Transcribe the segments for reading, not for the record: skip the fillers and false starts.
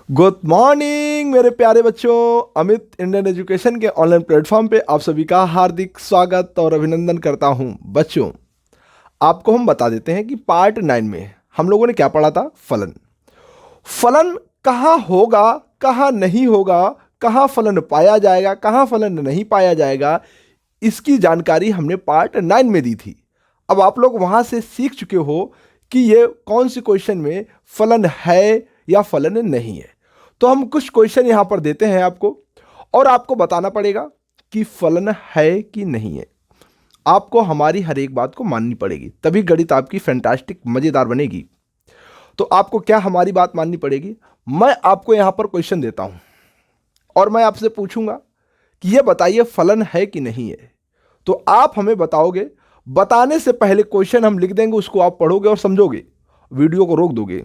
Good morning मेरे प्यारे बच्चों। अमित इंडियन एजुकेशन के ऑनलाइन प्लेटफॉर्म पे आप सभी का हार्दिक स्वागत और अभिनंदन करता हूं। बच्चों, आपको हम बता देते हैं कि पार्ट 9 में हम लोगों ने क्या पढ़ा था। फलन। फलन कहाँ होगा, कहाँ नहीं होगा, कहाँ फलन पाया जाएगा, कहाँ फलन नहीं पाया जाएगा, इसकी जानकारी हमने पार्ट 9 में दी थी। अब आप लोग वहां से सीख चुके हो कि ये कौन सी क्वेश्चन में फलन है या फलन नहीं है। तो हम कुछ क्वेश्चन यहां पर देते हैं आपको, और आपको बताना पड़ेगा कि फलन है कि नहीं है। आपको हमारी हर एक बात को माननी पड़ेगी, तभी गणित आपकी फैंटास्टिक मजेदार बनेगी। तो आपको क्या हमारी बात माननी पड़ेगी। मैं आपको यहां पर क्वेश्चन देता हूं और मैं आपसे पूछूंगा कि यह बताइए फलन है कि नहीं है। तो आप हमें बताओगे। बताने से पहले क्वेश्चन हम लिख देंगे, उसको आप पढ़ोगे और समझोगे, वीडियो को रोक दोगे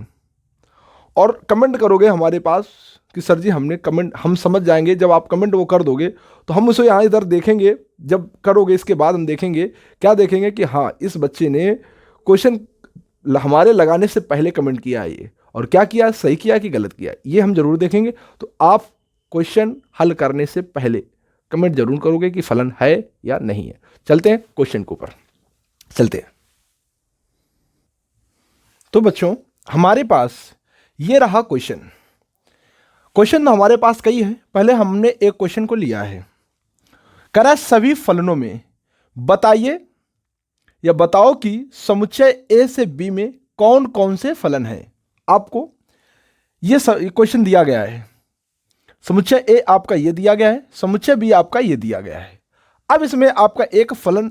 और कमेंट करोगे हमारे पास कि सर जी हमने कमेंट, हम समझ जाएंगे। जब आप कमेंट वो कर दोगे तो हम उसे यहाँ इधर देखेंगे। जब करोगे इसके बाद हम देखेंगे, क्या देखेंगे कि हाँ इस बच्चे ने क्वेश्चन हमारे लगाने से पहले कमेंट किया है ये, और क्या किया, सही किया कि गलत किया, ये हम जरूर देखेंगे। तो आप क्वेश्चन हल करने से पहले कमेंट जरूर करोगे कि फलन है या नहीं है। चलते हैं क्वेश्चन के ऊपर, चलते हैं। तो बच्चों, हमारे पास ये रहा क्वेश्चन। क्वेश्चन तो हमारे पास कई है। पहले हमने एक क्वेश्चन को लिया है, करा सभी फलनों में बताइए या बताओ कि समुच्चय ए से बी में कौन कौन से फलन हैं। आपको ये क्वेश्चन दिया गया है। समुच्चय ए आपका ये दिया गया है, समुच्चय बी आपका ये दिया गया है। अब इसमें आपका एक फलन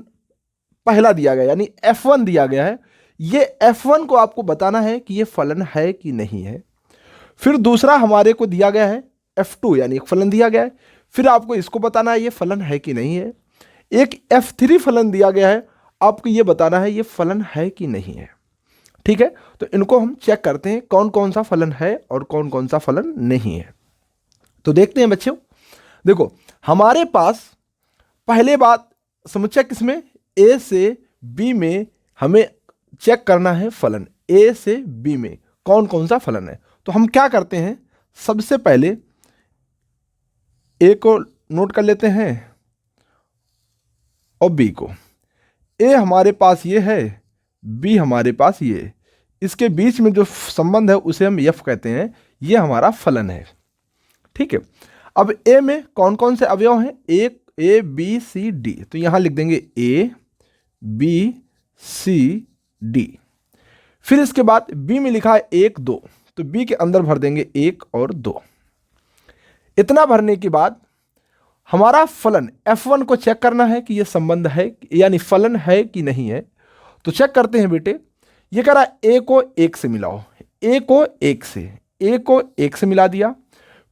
पहला दिया गया यानी F1 दिया गया है। ये F1 को आपको बताना है कि ये फलन है कि नहीं है। फिर दूसरा हमारे को दिया गया है F2 यानी एक फलन दिया गया है। फिर आपको इसको बताना है ये फलन है कि नहीं है। एक F3 फलन दिया गया है, आपको ये बताना है ये फलन है कि नहीं है। ठीक है, तो इनको हम चेक करते हैं कौन कौन सा फलन है और कौन कौन सा फलन नहीं है। तो देखते हैं बच्चों। देखो हमारे पास पहले बात समुच्चय किसमें, ए से बी में हमें चेक करना है फलन। ए से बी में कौन कौन सा फलन है। तो हम क्या करते हैं, सबसे पहले ए को नोट कर लेते हैं और बी को। ए हमारे पास ये है, बी हमारे पास ये है। इसके बीच में जो संबंध है उसे हम एफ कहते हैं। ये हमारा फलन है। ठीक है, अब ए में कौन कौन से अवयव हैं, एक ए बी सी डी। तो यहां लिख देंगे ए बी सी डी। फिर इसके बाद बी में लिखा है 1 2, तो बी के अंदर भर देंगे 1 और 2। इतना भरने के बाद हमारा फलन F1 को चेक करना है कि यह संबंध है यानी फलन है कि नहीं है। तो चेक करते हैं बेटे। ये कह रहा है ए को 1 से मिलाओ, ए को 1 से, ए को 1 से मिला दिया।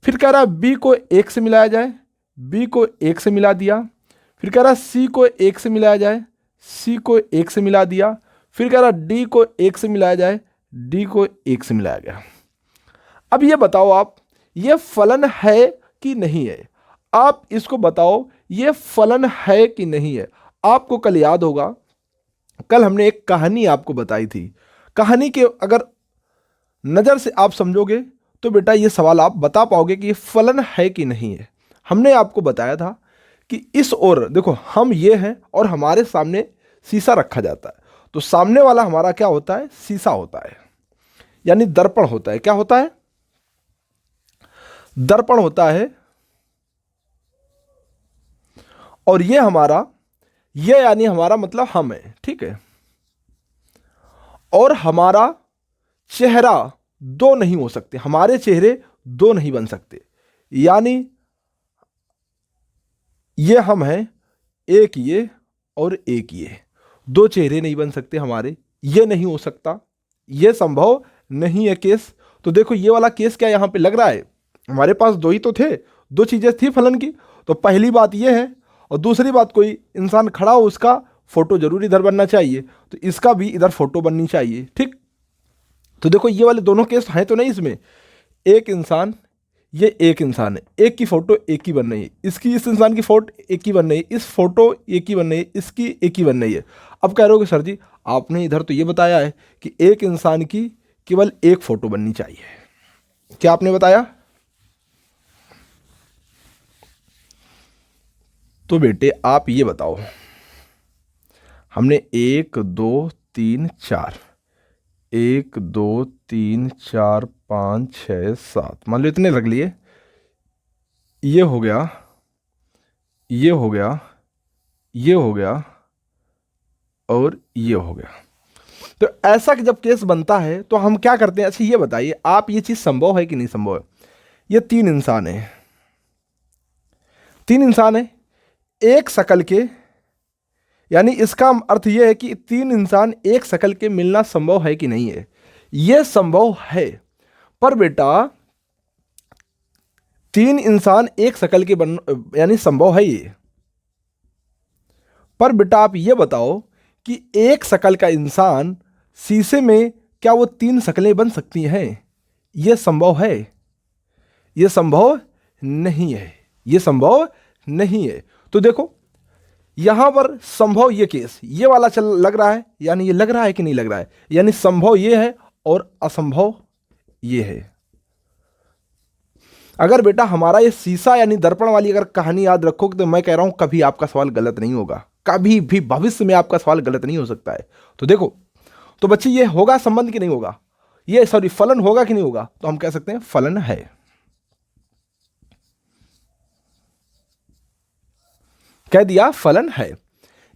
फिर कह रहा है बी को 1 से मिलाया जाए, बी को 1 से मिला दिया। फिर कह रहा है सी को 1 से मिलाया जाए, सी को 1 से मिला दिया। फिर कह रहा डी को 1 से मिलाया जाए, डी को 1 से मिलाया गया। अब ये बताओ आप, ये फलन है कि नहीं है। आप इसको बताओ ये फलन है कि नहीं है। आपको कल याद होगा, कल हमने एक कहानी आपको बताई थी। कहानी के अगर नज़र से आप समझोगे तो बेटा ये सवाल आप बता पाओगे कि ये फलन है कि नहीं है। हमने आपको बताया था कि इस ओर देखो, हम ये हैं और हमारे सामने शीशा रखा जाता है। तो सामने वाला हमारा क्या होता है, शीशा होता है, यानी दर्पण होता है। क्या होता है, दर्पण होता है। और ये हमारा, ये यानी हमारा मतलब हम है। ठीक है, और हमारा चेहरा दो नहीं हो सकते, हमारे चेहरे दो नहीं बन सकते। यानी ये हम हैं, एक ये और एक ये, दो चेहरे नहीं बन सकते हमारे। ये नहीं हो सकता, ये संभव नहीं है केस। तो देखो ये वाला केस क्या यहां पे लग रहा है, हमारे पास दो ही तो थे, दो चीजें थी फलन की। तो पहली बात ये है, और दूसरी बात कोई इंसान खड़ा हो उसका फोटो जरूर इधर बनना चाहिए, तो इसका भी इधर फोटो बननी चाहिए। ठीक, तो देखो ये वाले दोनों केस हैं तो नहीं इसमें। एक इंसान, ये एक इंसान है, एक की फोटो एक ही बन रही है, इसकी इस इंसान की फोटो एक ही बन रही है, इस फोटो एक ही बन रही है, इसकी एक ही बन रही है। अब कह रहे हो कि सर जी आपने इधर तो ये बताया है कि एक इंसान की केवल एक फोटो बननी चाहिए। क्या आपने बताया, तो बेटे आप ये बताओ, हमने 1 2 3 4, 1 2 3 4 5 6 7 मान लो इतने रख लिए, ये हो गया, ये हो गया, ये हो गया और ये हो गया। तो ऐसा कि जब केस बनता है तो हम क्या करते हैं? अच्छा ये बताइए आप, ये चीज संभव है कि नहीं संभव है? ये 3 इंसान है, 3 इंसान है एक शकल के, यानी इसका अर्थ यह है कि 3 इंसान एक शकल के मिलना संभव है कि नहीं है? यह संभव है। पर बेटा 3 इंसान एक शकल के बन, यानी संभव है ये। पर बेटा आप ये बताओ कि एक शकल का इंसान शीशे में, क्या वो 3 शक्लें बन सकती हैं? यह संभव है? यह संभव नहीं है, यह संभव नहीं है। तो देखो यहां पर संभव ये केस, ये वाला चल लग रहा है, यानी ये लग रहा है कि नहीं लग रहा है? यानी संभव ये है और असंभव ये है। अगर बेटा हमारा ये शीशा यानी दर्पण वाली अगर कहानी याद रखोगे तो मैं कह रहा हूं कभी आपका सवाल गलत नहीं होगा, कभी भी भविष्य में आपका सवाल गलत नहीं हो सकता है। तो देखो, तो बच्चे ये होगा संबंध कि नहीं होगा? ये सॉरी फलन होगा कि नहीं होगा? तो हम कह सकते हैं फलन है। कह दिया फलन है।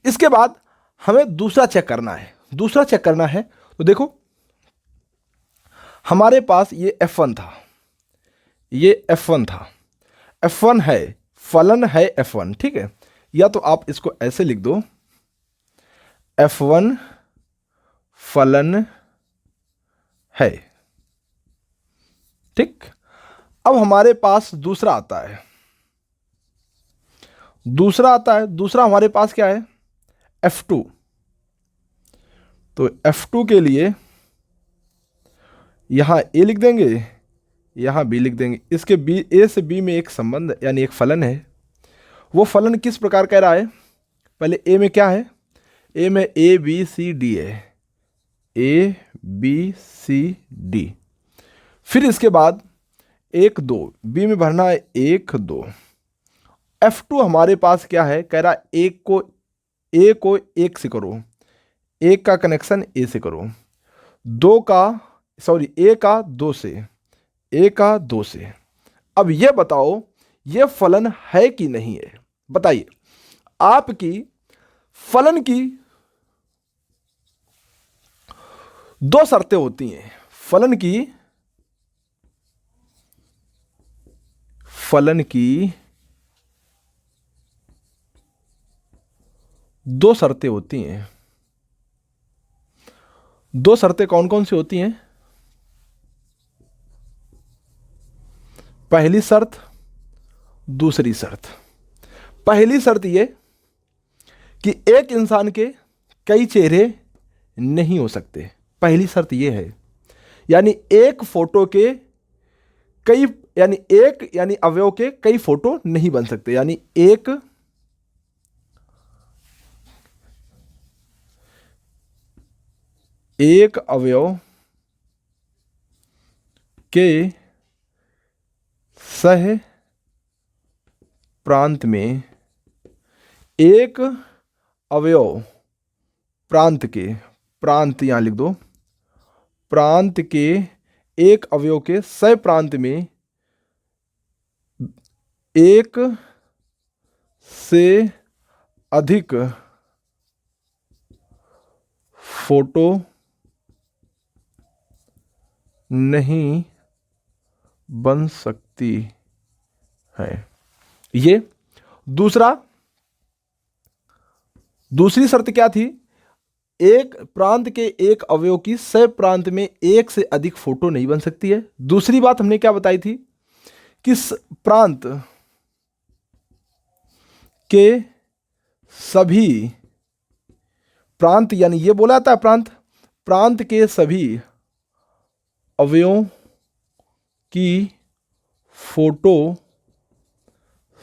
इसके बाद हमें दूसरा चेक करना है, दूसरा चेक करना है। तो देखो हमारे पास ये F1 था, ये F1 था, F1 है, फलन है F1, ठीक है। या तो आप इसको ऐसे लिख दो, F1 फलन है, ठीक। अब हमारे पास दूसरा आता है, दूसरा आता है, दूसरा हमारे पास क्या है? F2। तो F2 के लिए यहां A लिख देंगे, यहां B लिख देंगे। इसके A से B में एक संबंध यानी एक फलन है। वो फलन किस प्रकार कह रहा है? पहले A में क्या है? A में A B C D है, A B C D। फिर इसके बाद 1 2, B में भरना है 1 2। F2 हमारे पास क्या है? कह रहा है A को 1 से करो, 1 का कनेक्शन A से करो, 2 का सॉरी A का 2 से, A का 2 से। अब ये बताओ ये फलन है कि नहीं है? बताइए। आपकी फलन की 2 शर्तें होती हैं। फलन की 2 शर्तें होती हैं। 2 शर्तें कौन कौन सी होती हैं? पहली शर्त, दूसरी शर्त। पहली शर्त ये कि एक इंसान के कई चेहरे नहीं हो सकते, पहली शर्त ये है। यानी एक फोटो के कई, यानी एक यानी अवयव के कई फोटो नहीं बन सकते। यानी एक अवयव के सह प्रांत में, एक अवयव प्रांत के, प्रांत यहां लिख दो, प्रांत के एक अवयव के सह प्रांत में एक से अधिक फोटो नहीं बन सकती है। ये दूसरी शर्त क्या थी? एक प्रांत के एक अवयव की सह प्रांत में एक से अधिक फोटो नहीं बन सकती है। दूसरी बात हमने क्या बताई थी? कि प्रांत के सभी प्रांत, यानी ये बोला था प्रांत के सभी अवयवों की फोटो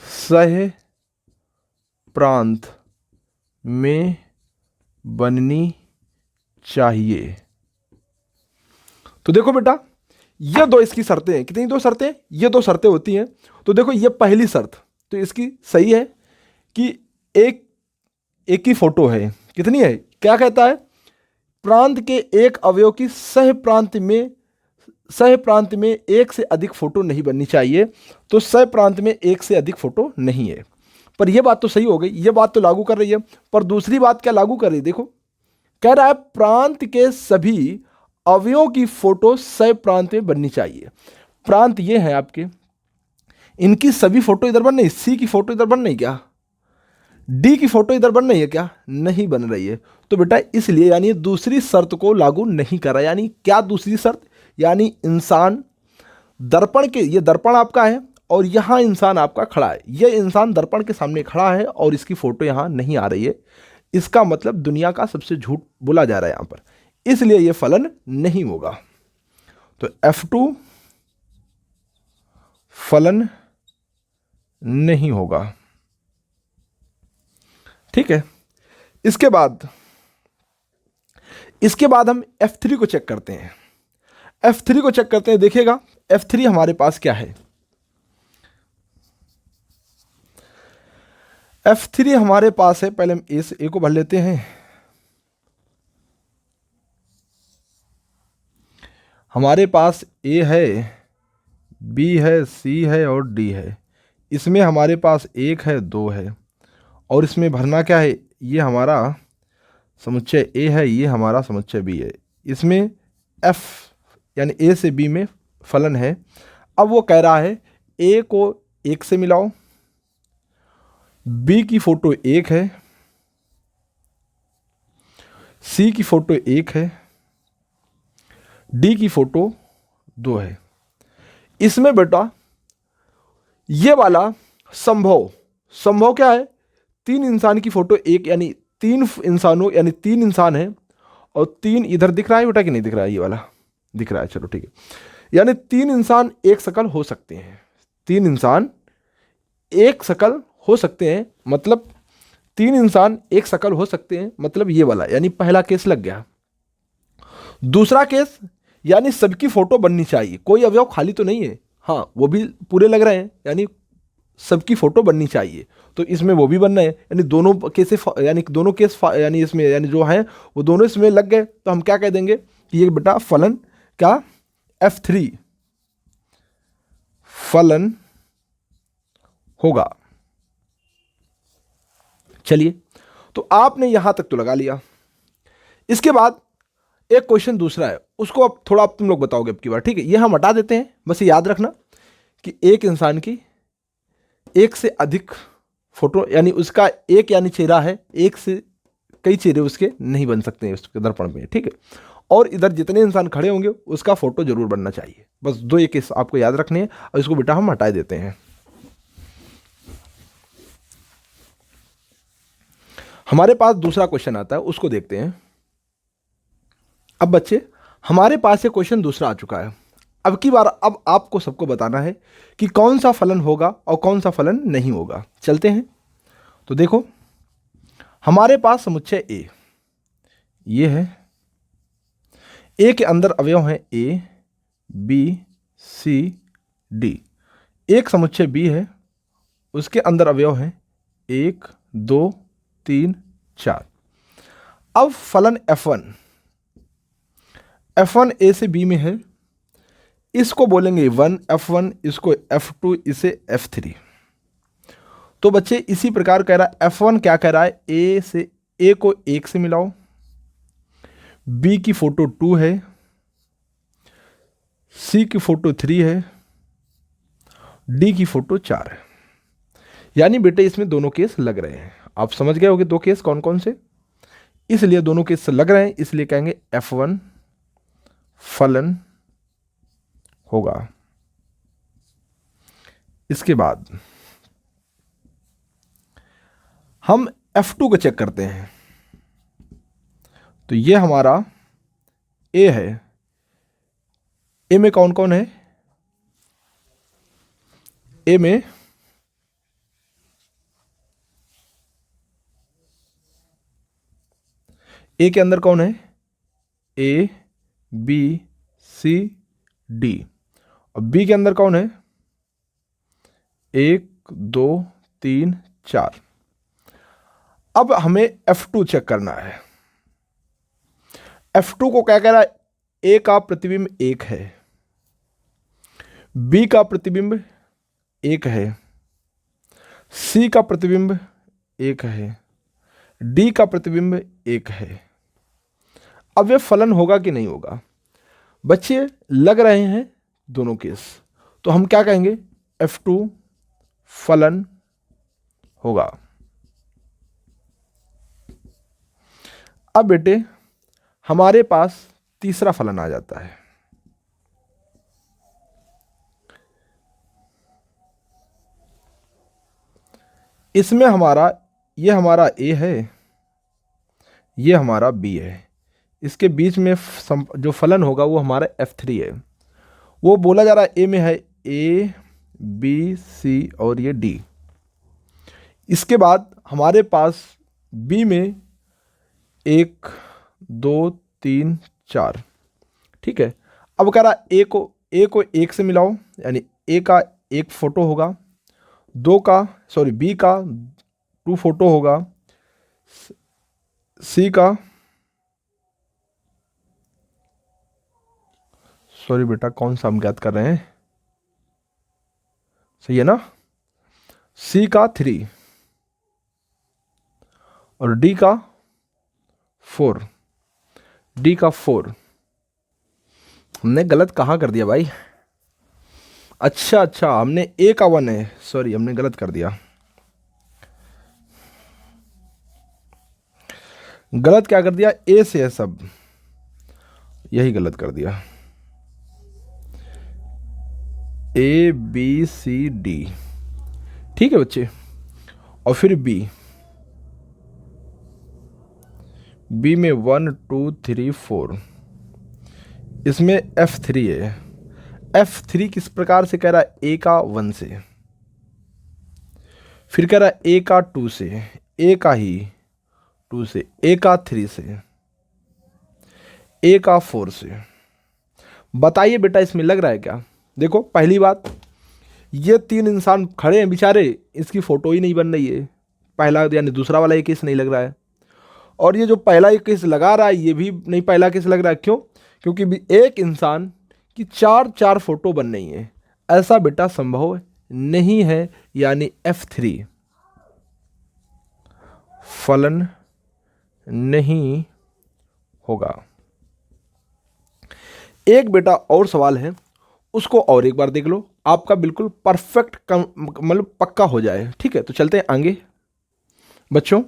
सह प्रांत में बननी चाहिए। तो देखो बेटा ये 2 इसकी शर्तें हैं। कितनी 2 शर्तें? ये 2 शर्तें होती हैं। तो देखो ये पहली शर्त तो इसकी सही है कि एक एक ही फोटो है, कितनी है, क्या कहता है, प्रांत के एक अवयव की सह प्रांत में एक से अधिक फोटो नहीं बननी चाहिए। तो सह प्रांत में एक से अधिक फोटो नहीं है। पर यह बात तो सही हो गई, यह बात तो लागू कर रही है। पर दूसरी बात क्या लागू कर रही है, देखो, कह रहा है प्रांत के सभी अवयवों की फोटो सह प्रांत में बननी चाहिए। प्रांत ये है आपके, इनकी सभी फोटो इधर बन रही, सी की फोटो इधर बन रही क्या, डी की फोटो इधर बन रही है क्या, नहीं बन रही है। तो बेटा इसलिए यानी दूसरी शर्त को लागू नहीं कर रहा। यानी क्या दूसरी शर्त, यानी इंसान दर्पण के, ये दर्पण आपका है और यहां इंसान आपका खड़ा है, ये इंसान दर्पण के सामने खड़ा है और इसकी फोटो यहां नहीं आ रही है। इसका मतलब दुनिया का सबसे झूठ बोला जा रहा है यहां पर, इसलिए यह फलन नहीं होगा। तो F2 फलन नहीं होगा। ठीक है, इसके बाद हम F3 को चेक करते हैं। F3 को चेक करते हैं, देखिएगा F3 हमारे पास क्या है। F3 हमारे पास है, पहले हम ए को भर लेते हैं। हमारे पास ए है, बी है, सी है और डी है। इसमें हमारे पास 1 है, 2 है और इसमें भरना क्या है, ये हमारा समुच्चय ए है, ये हमारा समुच्चय बी है। इसमें F यानी ए से बी में फलन है। अब वो कह रहा है ए को 1 से मिलाओ, बी की फोटो 1 है, सी की फोटो 1 है, डी की फोटो 2 है। इसमें बेटा ये वाला संभव क्या है, 3 इंसान की फोटो 1, यानी 3 इंसान है और 3 इधर दिख रहा है बेटा कि नहीं दिख रहा है, ये वाला दिख रहा है, चलो ठीक है। यानी 3 इंसान एक शकल हो सकते हैं, 3 इंसान एक शकल हो सकते हैं, मतलब 3 इंसान एक शकल हो सकते हैं, मतलब ये वाला, यानी पहला केस लग गया। दूसरा केस, यानी सबकी फोटो बननी चाहिए, कोई अवयव खाली तो नहीं है, हाँ वो भी पूरे लग रहे हैं, यानी सबकी फोटो बननी चाहिए। तो इसमें वो भी बनना है, यानी दोनों केस, यानी दोनों केस यानी इसमें यानी जो है वो दोनों इसमें लग गए। तो हम क्या कह देंगे कि ये बेटा फलन क्या, F3 फलन होगा। चलिए, तो आपने यहां तक तो लगा लिया। इसके बाद एक क्वेश्चन दूसरा है, उसको अब थोड़ा आप तुम लोग बताओगे अब की बार, ठीक है। ये हम हटा देते हैं, बस ये याद रखना कि एक इंसान की एक से अधिक फोटो, यानी उसका एक यानी चेहरा है, एक से कई चेहरे उसके नहीं बन सकते हैं उसके दर्पण में, ठीक है। और इधर जितने इंसान खड़े होंगे उसका फोटो जरूर बनना चाहिए। बस 2 एक आपको याद रखने हैं और इसको बेटा हम हटा देते हैं। हमारे पास दूसरा क्वेश्चन आता है, उसको देखते हैं। अब बच्चे हमारे पास ये क्वेश्चन दूसरा आ चुका है। अब की बार अब आपको सबको बताना है कि कौन सा फलन होगा और कौन सा फलन नहीं होगा। चलते हैं, तो देखो हमारे पास समुच्चय ए ये है, ए के अंदर अवयव हैं ए, बी, सी, डी। एक समुच्चय बी है, उसके अंदर अवयव हैं 1, 2, 3, 4। अब फलन F1 ए से बी में है, इसको बोलेंगे 1 F1, इसको F2, इसे F3। तो बच्चे इसी प्रकार कह रहा है F1 क्या कह रहा है, ए को 1 से मिलाओ, बी की फोटो 2 है, सी की फोटो 3 है, डी की फोटो 4 है। यानी बेटे इसमें दोनों केस लग रहे हैं। आप समझ गए होंगे 2 केस कौन कौन से, इसलिए दोनों केस लग रहे हैं, इसलिए कहेंगे F1 फलन होगा। इसके बाद हम F2 को चेक करते हैं। तो ये हमारा ए है, ए में कौन कौन है, ए में ए के अंदर कौन है, ए, बी, सी, डी। और बी के अंदर कौन है, 1, 2, 3, 4। अब हमें F2 चेक करना है। F2 को क्या कह रहा है? ए का प्रतिबिंब 1 है, बी का प्रतिबिंब 1 है, सी का प्रतिबिंब 1 है, डी का प्रतिबिंब 1 है। अब ये फलन होगा कि नहीं होगा? बच्चे लग रहे हैं दोनों केस, तो हम क्या कहेंगे? F2 फलन होगा। अब बेटे हमारे पास तीसरा फलन आ जाता है। इसमें ये हमारा A है, ये हमारा B है। इसके बीच में जो फलन होगा वो हमारा F3 है। वो बोला जा रहा है A में है A, B, C और ये D। इसके बाद हमारे पास B में 1, 2, 3, 4, ठीक है। अब कह रहा A को 1 से मिलाओ, यानी A का 1 फोटो होगा, B का 2 फोटो होगा, C का बेटा कौन सा हम ज्ञात कर रहे हैं? सही है ना? C का 3 और D का 4। हमने गलत कहाँ कर दिया भाई? अच्छा, हमने A का 1 है, हमने गलत कर दिया। गलत क्या कर दिया? A से है सब, यही गलत कर दिया। A, B, C, D, ठीक है बच्चे। और फिर B में 1, 2, 3, 4, इसमें F3 है। F3 किस प्रकार से कह रहा है? A का 1 से, फिर कह रहा है A का 2 से, A का ही 2 से, A का 3 से, A का 4 से। बताइए बेटा इसमें लग रहा है क्या? देखो पहली बात, ये 3 इंसान खड़े हैं बेचारे, इसकी फोटो ही नहीं बन रही है। पहला यानी दूसरा वाला ये केस नहीं लग रहा है, और ये जो पहला ये केस लगा रहा है ये भी नहीं पहला केस लग रहा है। क्यों? क्योंकि भी एक इंसान की 4 फोटो बन रही है, ऐसा बेटा संभव नहीं है, यानी F3 फलन नहीं होगा। एक बेटा और सवाल है, उसको और एक बार देख लो, आपका बिल्कुल परफेक्ट मतलब पक्का हो जाए। ठीक है, तो चलते हैं आगे बच्चों।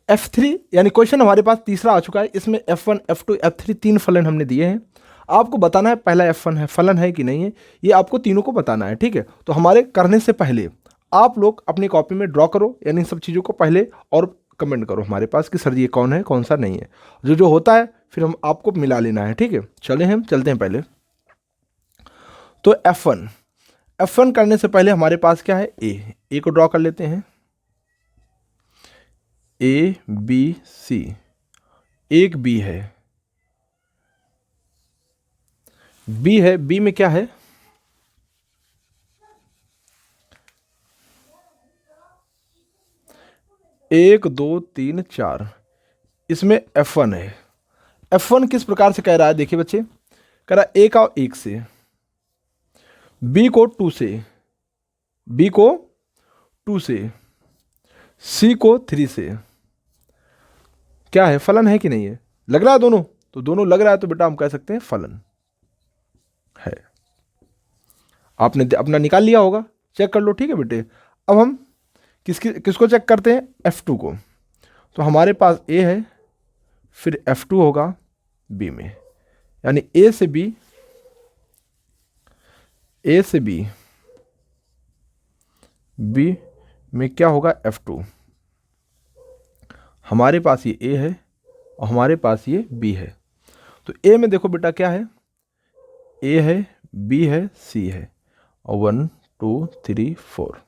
F3 यानी क्वेश्चन हमारे पास तीसरा आ चुका है। इसमें F1, F2, F3 3 फलन हमने दिए हैं। आपको बताना है पहला F1 है फलन है कि नहीं है, ये आपको तीनों को बताना है। ठीक है, तो हमारे करने से पहले आप लोग अपनी कॉपी में ड्रॉ करो, यानी इन सब चीज़ों को पहले, और कमेंट करो हमारे पास कि सर ये कौन है कौन सा नहीं है। जो होता है फिर हम आपको मिला लेना है। ठीक है, चलते हैं पहले। तो F1 करने से पहले हमारे पास क्या है? ए को ड्रॉ कर लेते हैं। A, B, C, एक B है, B में क्या है? एक, 2, 3, 4, इसमें F1 है। F1 किस प्रकार से कह रहा है? देखिए बच्चे, कह रहा है A का 1 से, B को 2 से, C को 3 से। क्या है? फलन है कि नहीं है? लग रहा है दोनों, तो दोनों लग रहा है तो बेटा हम कह सकते हैं फलन है। आपने अपना निकाल लिया होगा, चेक कर लो। ठीक है बेटे, अब हम किसको चेक करते हैं? F2 को। तो हमारे पास A है, फिर F2 होगा B में, यानी A से B में क्या होगा? F2। हमारे पास ये A है और हमारे पास ये B है। तो A में देखो बेटा क्या है? A है, B है, C है, और 1, 2, 3, 4।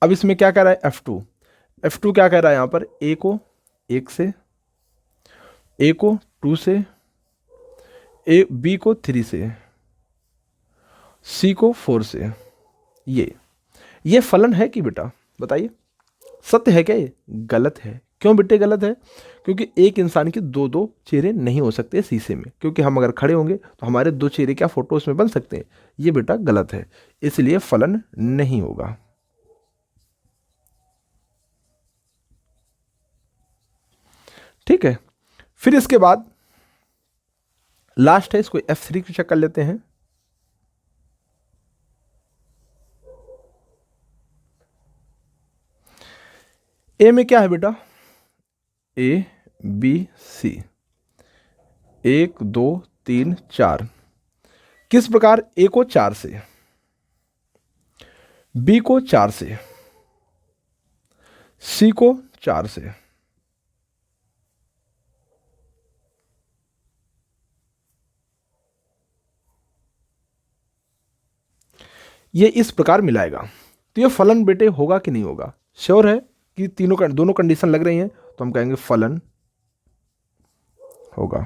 अब इसमें क्या कह रहा है? F2 क्या कह रहा है यहाँ पर? A को 1 से, A को 2 से, B को 3 से, C को 4 से। ये फलन है कि बेटा बताइए, सत्य है क्या? ये गलत है। क्यों बेटे गलत है? क्योंकि एक इंसान के दो दो चेहरे नहीं हो सकते शीशे में, क्योंकि हम अगर खड़े होंगे तो हमारे दो चेहरे क्या फोटो उसमें बन सकते हैं? ये बेटा गलत है, इसलिए फलन नहीं होगा। ठीक है, फिर इसके बाद लास्ट है, इसको F3 चेक कर लेते हैं। ए में क्या है बेटा? A B C, 1 2 3 4। किस प्रकार? ए को 4 से, बी को 4 से, सी को 4 से। ये इस प्रकार मिलाएगा, तो ये फलन बेटे होगा कि नहीं होगा? श्योर है कि दोनों कंडीशन लग रही हैं, तो हम कहेंगे फलन होगा।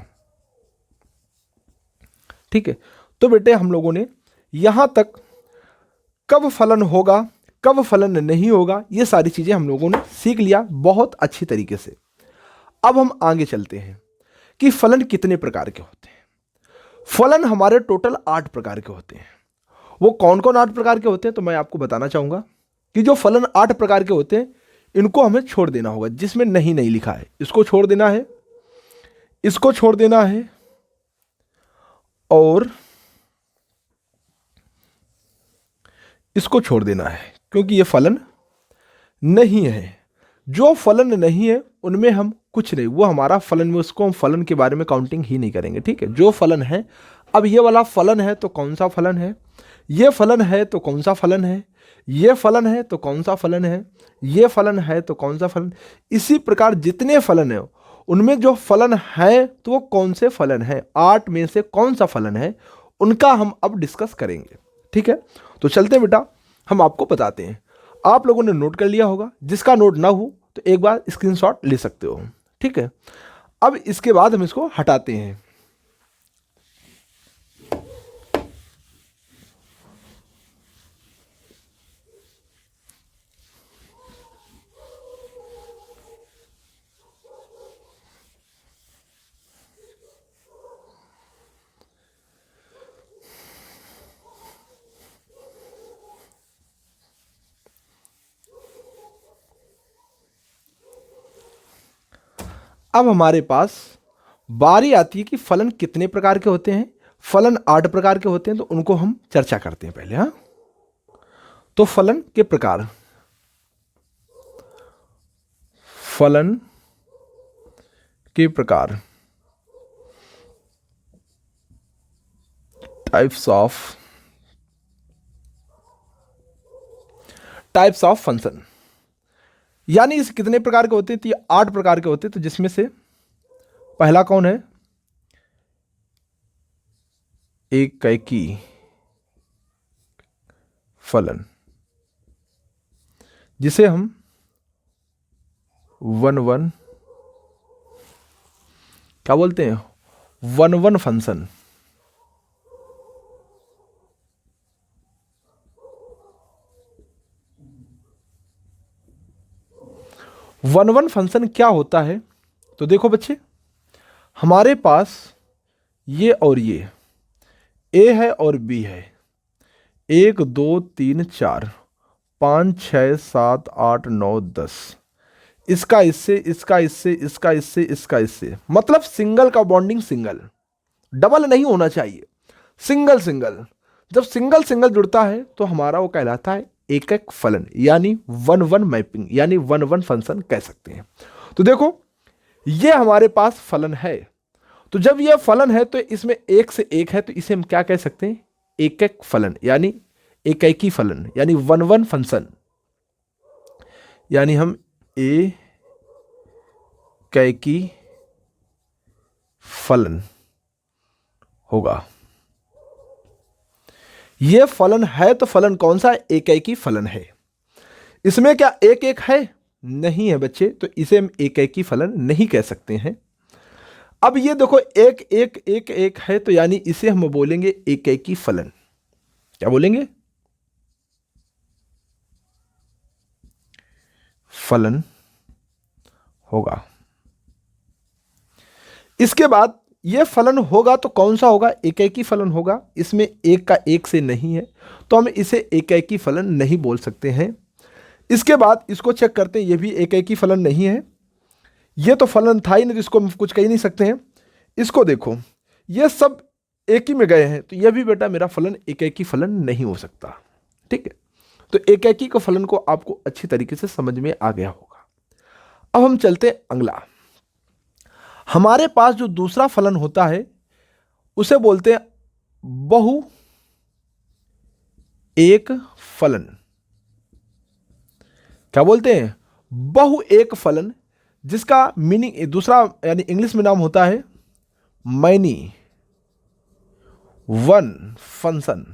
ठीक है, तो बेटे हम लोगों ने यहां तक कब फलन होगा, कब फलन नहीं होगा, ये सारी चीजें हम लोगों ने सीख लिया बहुत अच्छी तरीके से। अब हम आगे चलते हैं कि फलन कितने प्रकार के होते हैं। फलन हमारे टोटल 8 प्रकार के होते हैं। वो कौन कौन 8 प्रकार के होते हैं, तो मैं आपको बताना चाहूंगा कि जो फलन 8 प्रकार के होते हैं, इनको हमें छोड़ देना होगा। जिसमें नहीं नहीं लिखा है इसको छोड़ देना है, इसको छोड़ देना है, और इसको छोड़ देना है, क्योंकि ये फलन नहीं है। जो फलन नहीं है उनमें हम कुछ नहीं, वो हमारा फलन में, उसको हम फलन के बारे में काउंटिंग ही नहीं करेंगे। ठीक है, जो फलन है, अब ये वाला फलन है तो कौन सा फलन है, ये फलन है तो कौन सा फलन है, ये फलन है तो कौन सा फलन है, ये फलन है तो कौन सा फलन। इसी प्रकार जितने फलन है उनमें जो फलन है तो वो कौन से फलन है, 8 में से कौन सा फलन है, उनका हम अब डिस्कस करेंगे। ठीक है, तो चलते बेटा हम आपको बताते हैं। आप लोगों ने नोट कर लिया होगा, जिसका नोट ना हो तो एक बार स्क्रीनशॉट ले सकते हो। ठीक है, अब इसके बाद हम इसको हटाते हैं। अब हमारे पास बारी आती है कि फलन कितने प्रकार के होते हैं। फलन 8 प्रकार के होते हैं, तो उनको हम चर्चा करते हैं पहले। हाँ, तो फलन के प्रकार, फलन के प्रकार, टाइप्स ऑफ फंक्शन, यानी इस कितने प्रकार के होते हैं? तो ये 8 प्रकार के होते हैं। तो जिसमें से पहला कौन है? एकैकी फलन, जिसे हम 1 1 क्या बोलते हैं? 1 1 फंक्शन। वन वन फंक्शन क्या होता है? तो देखो बच्चे, हमारे पास ये और ये ए है और बी है, 1 2 3 4 5 6 7 8 9 10, इसका इससे, इसका इससे, इसका इससे, इसका इससे, मतलब सिंगल का बॉन्डिंग सिंगल, डबल नहीं होना चाहिए, सिंगल सिंगल। जब सिंगल सिंगल जुड़ता है तो हमारा वो कहलाता है एक एक फलन, यानी 1 1 मैपिंग, यानी 1 1 फंक्शन कह सकते हैं। तो देखो ये हमारे पास फलन है, तो जब यह फलन है तो इसमें एक से एक है, तो इसे हम क्या कह सकते हैं? एक एक फलन, यानी एक ही फलन, यानी 1 1 फंक्शन, यानी हम ए कैकी फलन होगा। यह फलन है, तो फलन कौन सा? एक ही फलन है। इसमें क्या एक एक है? नहीं है बच्चे, तो इसे हम एक ही फलन नहीं कह सकते हैं। अब ये देखो एक एक एक एक है, तो यानी इसे हम बोलेंगे एक ही फलन। क्या बोलेंगे? फलन होगा। इसके बाद ये फलन होगा तो कौन सा होगा? एकाएकी फलन होगा। इसमें एक का एक से नहीं है तो हम इसे एकाएकी फलन नहीं बोल सकते हैं। इसके बाद इसको चेक करते हैं, ये भी एकाएकी फलन नहीं है। ये तो फलन था ही नहीं, इसको हम कुछ कह ही नहीं सकते हैं। इसको देखो, ये सब एक ही में गए हैं तो यह भी बेटा मेरा फलन एकाएकी फलन नहीं हो सकता। ठीक है, तो एकाएकी का फलन को आपको अच्छी तरीके से समझ में आ गया होगा। अब हम चलते हैं अगला। हमारे पास जो दूसरा फलन होता है उसे बोलते हैं बहु एक फलन। क्या बोलते हैं? बहु एक फलन, जिसका मीनिंग दूसरा यानी इंग्लिश में नाम होता है many one function.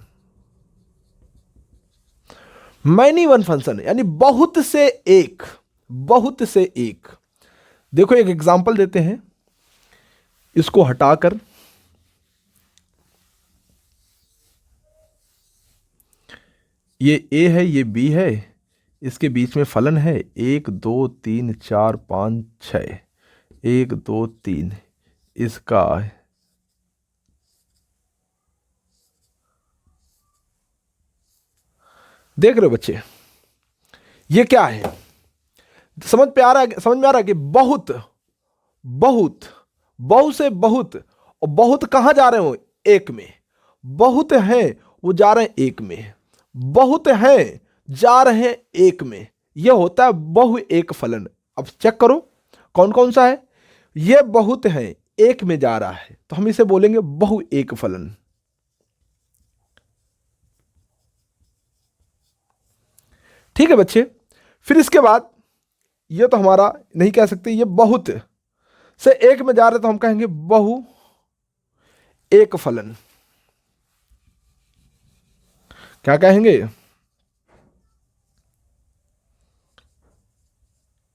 Many one function यानी बहुत से एक, बहुत से एक। देखो एक एग्जांपल देते हैं, इसको हटाकर ये ए है, ये बी है, इसके बीच में फलन है 1 2 3 4 5 6, 1 2 3, इसका देख रहे हो बच्चे, ये क्या है? समझ में आ रहा है कि बहुत बहुत बहुत से बहुत, और बहुत कहां जा रहे हो? एक में। बहुत है वो जा रहे हैं एक में, बहुत है जा रहे हैं एक में। यह होता है बहु एक फलन। अब चेक करो कौन कौन सा है। यह बहुत है एक में जा रहा है तो हम इसे बोलेंगे बहु एक फलन। ठीक है बच्चे। फिर इसके बाद यह तो हमारा नहीं कह सकते, यह बहुत से एक में जा रहे तो हम कहेंगे बहु एक फलन। क्या कहेंगे?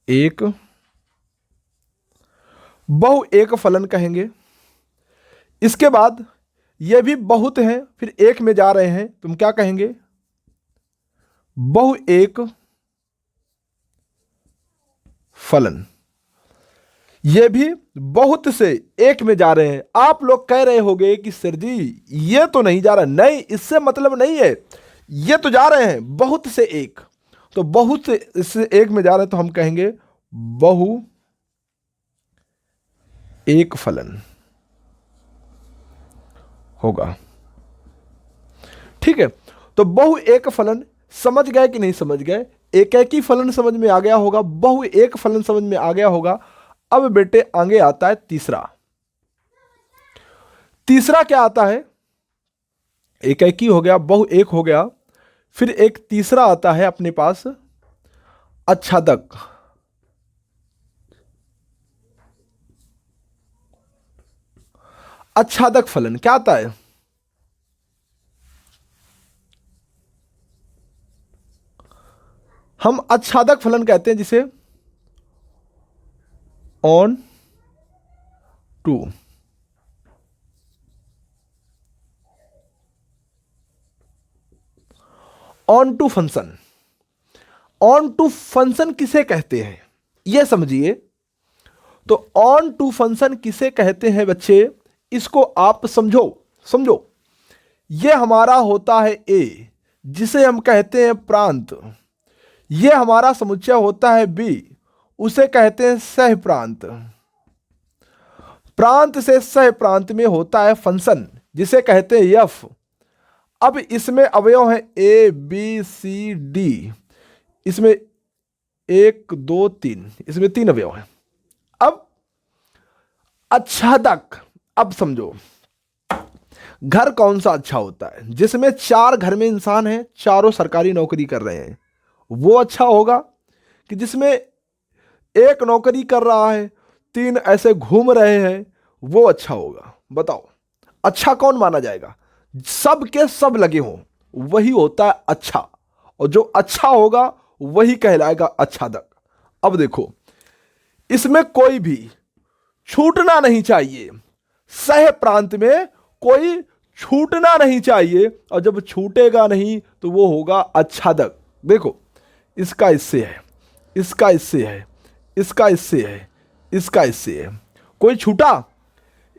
एक बहु एक फलन कहेंगे। इसके बाद यह भी बहुत है, फिर एक में जा रहे हैं, तुम क्या कहेंगे? बहु एक फलन। यह भी बहुत से एक में जा रहे हैं। आप लोग कह रहे होंगे कि सर जी ये तो नहीं जा रहा। नहीं, इससे मतलब नहीं है, ये तो जा रहे हैं बहुत से एक, तो बहुत से इससे एक में जा रहे हैं तो हम कहेंगे बहु एक फलन होगा। ठीक है, तो बहु एक फलन समझ गए कि नहीं समझ गए? एकाएकी फलन समझ में आ गया होगा, बहु एक फलन समझ में आ गया होगा। अब बेटे आगे आता है तीसरा। तीसरा क्या आता है? एकाएकी हो गया, बहु एक हो गया, फिर एक तीसरा आता है अपने पास आच्छादक। आच्छादक फलन क्या आता है? हम आच्छादक फलन कहते हैं जिसे onto. Onto function. Onto function किसे कहते हैं यह समझिए। तो ऑन टू फंक्शन किसे कहते हैं बच्चे, इसको आप समझो। समझो, यह हमारा होता है ए, जिसे हम कहते हैं प्रांत। यह हमारा समुच्चय होता है बी, उसे कहते हैं सह प्रांत। प्रांत से सह प्रांत में होता है फंक्शन, जिसे कहते हैं एफ। अब इसमें अवयव है ए बी सी डी, इसमें 1 2 3, इसमें 3 अवयव हैं। अब आच्छादक, अब समझो घर कौन सा अच्छा होता है? जिसमें 4 घर में इंसान हैं, चारों सरकारी नौकरी कर रहे हैं, वो अच्छा होगा? कि जिसमें एक नौकरी कर रहा है, 3 ऐसे घूम रहे हैं, वो अच्छा होगा? बताओ अच्छा कौन माना जाएगा? सब के सब लगे हों, वही होता है अच्छा, और जो अच्छा होगा वही कहलाएगा आच्छादक। अब देखो इसमें कोई भी छूटना नहीं चाहिए, सह प्रांत में कोई छूटना नहीं चाहिए, और जब छूटेगा नहीं तो वो होगा आच्छादक। देखो इसका इससे है, इसका इससे है, इसका इससे है, इसका इससे है, कोई छूटा,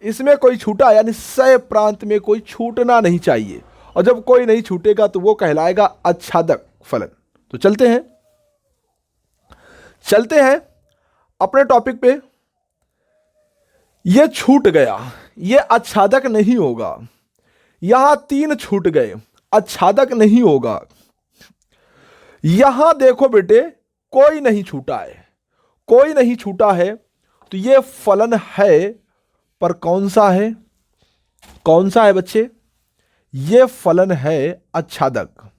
इसमें कोई छूटा, यानी सह प्रांत में कोई छूटना नहीं चाहिए। और जब कोई नहीं छूटेगा तो वो कहलाएगा आच्छादक फलन। तो चलते हैं अपने टॉपिक पे। ये छूट गया, ये आच्छादक नहीं होगा। यहां 3 छूट गए, आच्छादक नहीं होगा। यहां देखो बेटे, कोई नहीं छूटा है, कोई नहीं छूटा है, तो ये फलन है, पर कौन सा है? कौन सा है बच्चे? ये फलन है आच्छादक।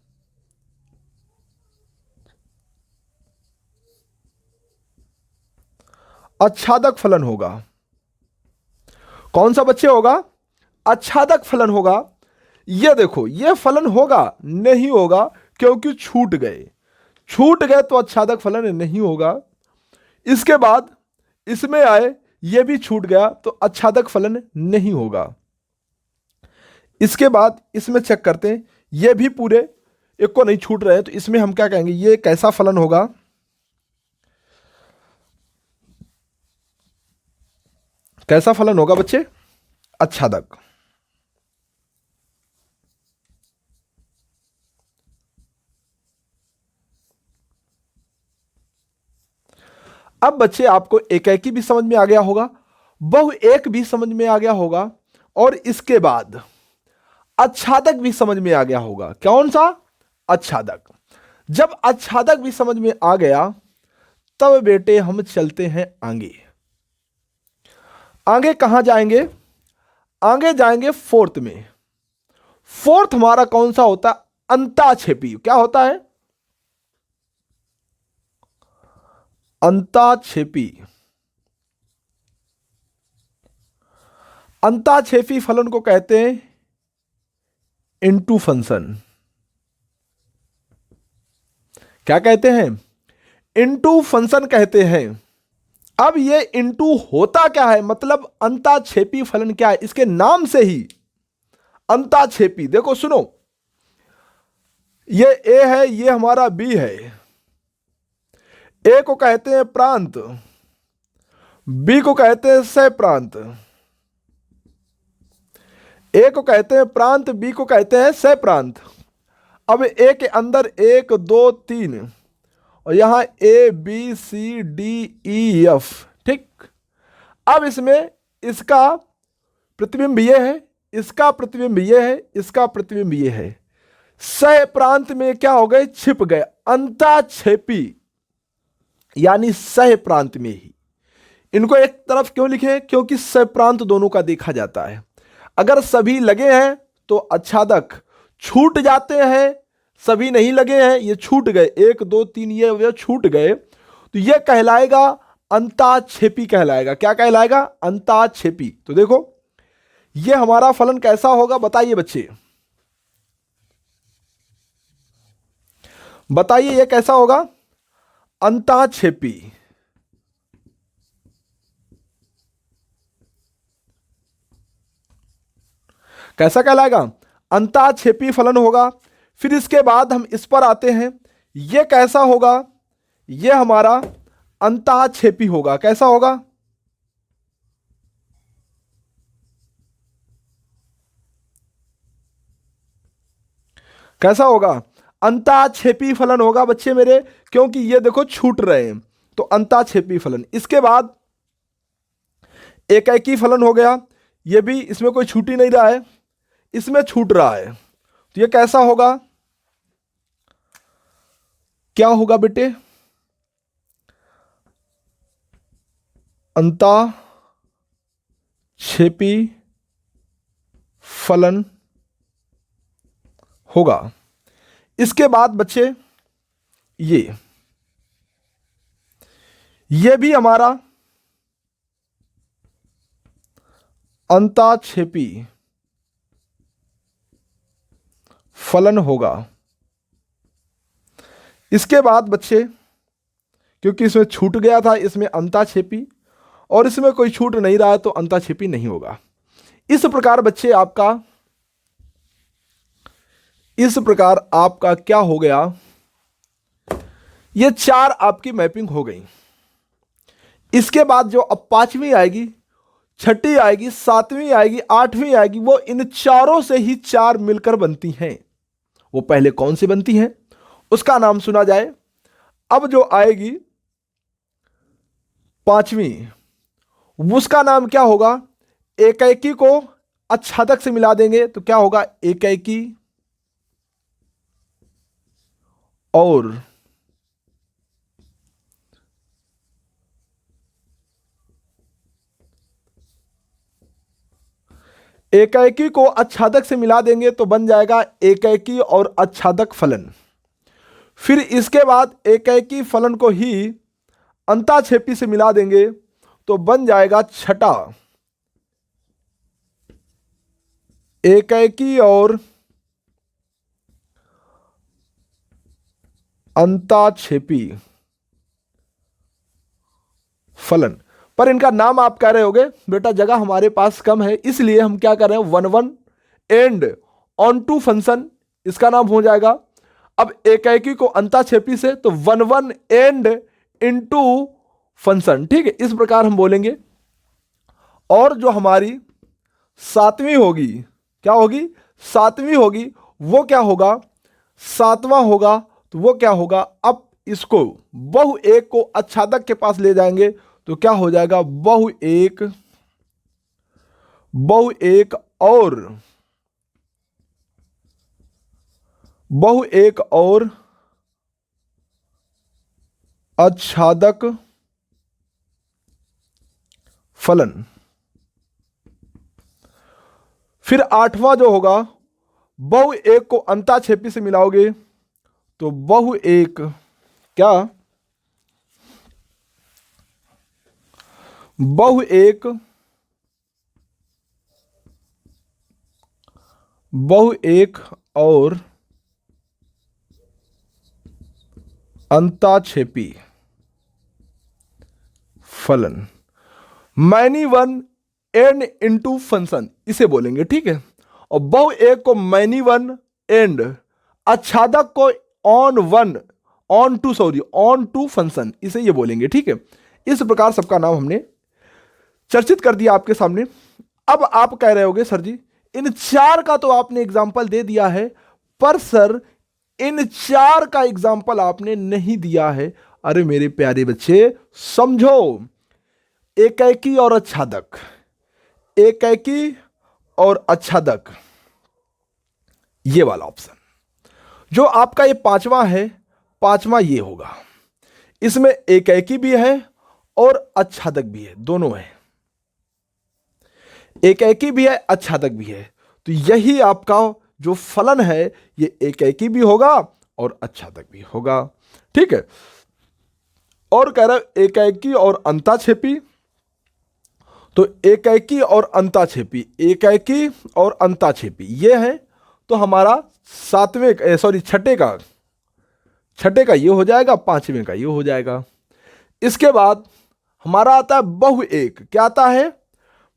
आच्छादक फलन होगा। कौन सा बच्चे होगा? आच्छादक फलन होगा। ये देखो, ये फलन होगा नहीं होगा, क्योंकि छूट गए, छूट गए तो आच्छादक फलन नहीं होगा। इसके बाद इसमें आए, ये भी छूट गया तो आच्छादक फलन नहीं होगा। इसके बाद इसमें चेक करते हैं, ये भी पूरे एक को नहीं छूट रहे हैं, तो इसमें हम क्या कहेंगे, ये कैसा फलन होगा? कैसा फलन होगा बच्चे? आच्छादक। अब बच्चे आपको एकाकी भी समझ में आ गया होगा, बहु एक भी समझ में आ गया होगा, और इसके बाद आच्छादक भी समझ में आ गया होगा। कौन सा? आच्छादक। जब आच्छादक भी समझ में आ गया, तब बेटे हम चलते हैं आगे। आगे कहां जाएंगे? आगे जाएंगे फोर्थ में। फोर्थ हमारा कौन सा होता है? अंताक्षेपी। क्या होता है? अंताक्षेपी। अंताक्षेपी फलन को कहते हैं इनटू फंक्शन। क्या कहते हैं? इनटू फंक्शन कहते हैं। अब ये इनटू होता क्या है, मतलब अंताक्षेपी फलन क्या है? इसके नाम से ही अंताक्षेपी। देखो सुनो, ये ए है, ये हमारा बी है। ए को कहते हैं प्रांत, बी को कहते हैं सह प्रांत। ए को कहते हैं प्रांत, बी को कहते हैं सह प्रांत। अब ए के अंदर 1 2 3 और यहां A B C D E F, ठीक। अब इसमें इसका प्रतिबिंब ये है, इसका प्रतिबिंब ये है, इसका प्रतिबिंब ये है। सह प्रांत में क्या हो गए? छिप गए। अंताक्षेपी यानी सह प्रांत में ही। इनको एक तरफ क्यों लिखे? क्योंकि सह प्रांत दोनों का देखा जाता है। अगर सभी लगे हैं तो आच्छादक छूट जाते हैं, सभी नहीं लगे हैं, ये छूट गए, 1 2 3 ये छूट गए, तो ये कहलाएगा अंताक्षेपी कहलाएगा। क्या कहलाएगा? अंताक्षेपी। तो देखो ये हमारा फलन कैसा होगा, बताइए बच्चे, बताइए ये कैसा होगा? अंताक्षेपी। कैसा कहलाएगा? अंताक्षेपी फलन होगा। फिर इसके बाद हम इस पर आते हैं, यह कैसा होगा? यह हमारा अंताक्षेपी होगा। कैसा होगा? कैसा होगा? अंताक्षेपी फलन होगा बच्चे मेरे, क्योंकि ये देखो छूट रहे हैं, तो अंताक्षेपी फलन। इसके बाद एकाकी फलन हो गया, ये भी, इसमें कोई छूट ही नहीं रहा है, इसमें छूट रहा है, तो ये कैसा होगा? क्या होगा बेटे? अंताक्षेपी फलन होगा। इसके बाद बच्चे ये भी हमारा अंताक्षेपी फलन होगा। इसके बाद बच्चे, क्योंकि इसमें छूट गया था, इसमें अंताक्षेपी, और इसमें कोई छूट नहीं रहा है, तो अंताक्षेपी नहीं होगा। इस प्रकार बच्चे आपका क्या हो गया? ये 4 आपकी मैपिंग हो गई। इसके बाद जो अब पांचवी आएगी, छठी आएगी, सातवीं आएगी, आठवीं आएगी, वो इन चारों से ही चार मिलकर बनती हैं। वो पहले कौन सी बनती हैं उसका नाम सुना जाए। अब जो आएगी पांचवी, उसका नाम क्या होगा? एकैकी को आच्छादक से मिला देंगे तो क्या होगा? एकैकी और एकैकी को आच्छादक से मिला देंगे तो बन जाएगा एकैकी और आच्छादक फलन। फिर इसके बाद एकैकी फलन को ही अंताक्षेपी से मिला देंगे तो बन जाएगा छठा एकैकी और अंताक्षेपी फलन। पर इनका नाम आप कह रहे होगे बेटा जगह हमारे पास कम है इसलिए हम क्या कर रहे हैं, one one and onto function इसका नाम हो जाएगा। अब एकैकी को अंताक्षेपी से तो one one and into function, ठीक है, इस प्रकार हम बोलेंगे। और जो हमारी सातवीं होगी, क्या होगी? सातवीं होगी, वो क्या होगा? सातवां होगा तो वो क्या होगा? अब इसको बहु एक को आच्छादक के पास ले जाएंगे तो क्या हो जाएगा? बहु एक और आच्छादक फलन। फिर आठवां जो होगा, बहु एक को अंताक्षेपी से मिलाओगे तो बहु एक क्या? बहु एक और अंताक्षेपी फलन। Many one and into function इसे बोलेंगे, ठीक है। और बहु एक को मैनी वन एंड आच्छादक को ऑन टू फंक्शन इसे ये बोलेंगे, ठीक है। इस प्रकार सबका नाम हमने चर्चित कर दिया आपके सामने। अब आप कह रहे होगे सर जी इन चार का तो आपने एग्जाम्पल दे दिया है, पर सर इन चार का एग्जाम्पल आपने नहीं दिया है। अरे मेरे प्यारे बच्चे समझो, एकैकी और आच्छादक, एकैकी और आच्छादक, ये वाला ऑप्शन जो आपका ये पांचवा है, पांचवा ये होगा। इसमें एकैकी भी है और आच्छादक भी है, दोनों है। एकैकी भी है, आच्छादक भी है, तो यही आपका जो फलन है ये एकैकी भी होगा और आच्छादक भी होगा, ठीक है। और कह रहा है एकैकी और अंताक्षेपी, तो एकैकी और अंताक्षेपी, एकैकी और अंताक्षेपी ये है तो हमारा छठे का ये हो जाएगा, पांचवें का ये हो जाएगा। इसके बाद हमारा आता है बहु एक, क्या आता है?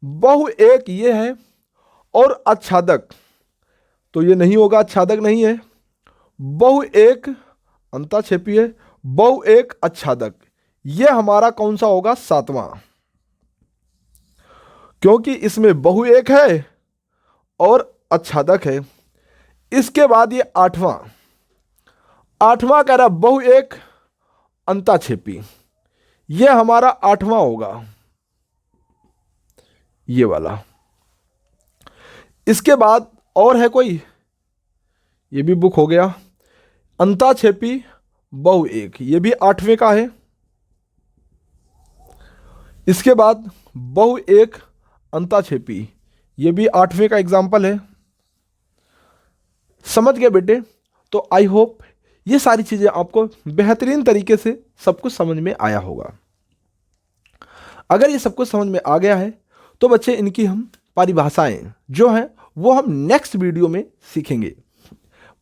बहु एक ये है और आच्छादक तो ये नहीं होगा, आच्छादक नहीं है। बहु एक अंताक्षेपी है, बहु एक आच्छादक, ये हमारा कौन सा होगा? सातवां, क्योंकि इसमें बहु एक है और आच्छादक है। इसके बाद ये आठवां कह रहा बहु एक अंताक्षेपी, ये हमारा आठवां होगा, ये वाला। इसके बाद और है कोई? ये भी बुक हो गया, अंताक्षेपी बहु एक, ये भी आठवें का है। इसके बाद बहु एक अंताक्षेपी, ये भी आठवें का एग्जाम्पल है। समझ गए बेटे? तो आई होप ये सारी चीजें आपको बेहतरीन तरीके से सब कुछ समझ में आया होगा। अगर ये सब कुछ समझ में आ गया है तो बच्चे इनकी हम परिभाषाएं जो हैं वो हम नेक्स्ट वीडियो में सीखेंगे।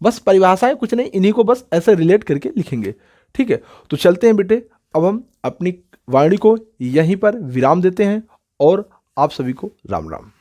बस परिभाषाएं कुछ नहीं, इन्हीं को बस ऐसे रिलेट करके लिखेंगे, ठीक है। तो चलते हैं बेटे, अब हम अपनी वाणी को यहीं पर विराम देते हैं और आप सभी को राम राम।